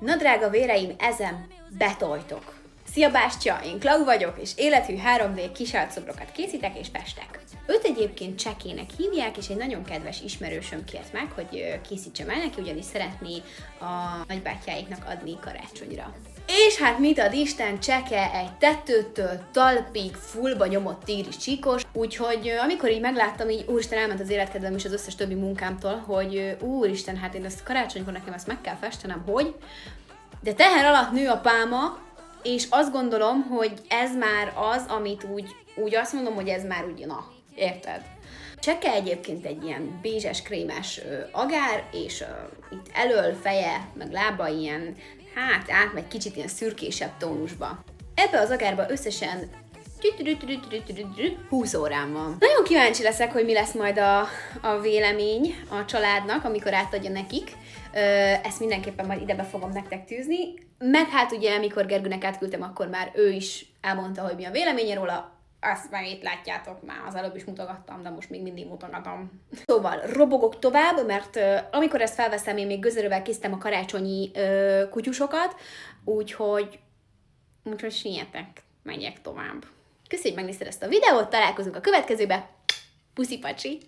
Na drága véreim, ezen betoltok! Szia Bástya, én Klau vagyok, és élethű 3D kisálcszobrokat készítek és festek. Őt egyébként Csekének hívják, és egy nagyon kedves ismerősöm kért meg, hogy készítsem el neki, ugyanis szeretné a nagybátyjáiknak adni karácsonyra. És hát mit ad Isten, Cseke egy tetőtől talpig fullba nyomott tigris csíkos, úgyhogy amikor így megláttam, így úristen, elment az életkedvem is az összes többi munkámtól, hogy úristen, hát én ezt karácsonykor nekem ezt meg kell festenem, hogy? De teher alatt nő a pálma, és azt gondolom, hogy ez már az, amit úgy azt mondom, hogy ez már úgy, na, érted? Cseke egyébként egy ilyen bézses, krémes agár, és itt elől, feje, meg lába ilyen, hát átmegy kicsit ilyen szürkésebb tónusba. Ebbe az agárba összesen 20 órám van. Nagyon kíváncsi leszek, hogy mi lesz majd a vélemény a családnak, amikor átadja nekik. Ezt mindenképpen majd ide be fogom nektek tűzni. Meg hát ugye, amikor Gergőnek átküldtem, akkor már ő is elmondta, hogy mi a véleménye róla. Azt meg itt látjátok már, az előbb is mutogattam, de most még mindig mutogatom. Szóval robogok tovább, mert amikor ezt felveszem, én még gőzerővel készítem a karácsonyi kutyusokat, úgyhogy sietek, megyek tovább. Köszönjük, hogy megnézted ezt a videót, találkozunk a következőbe. Puszi pacsi!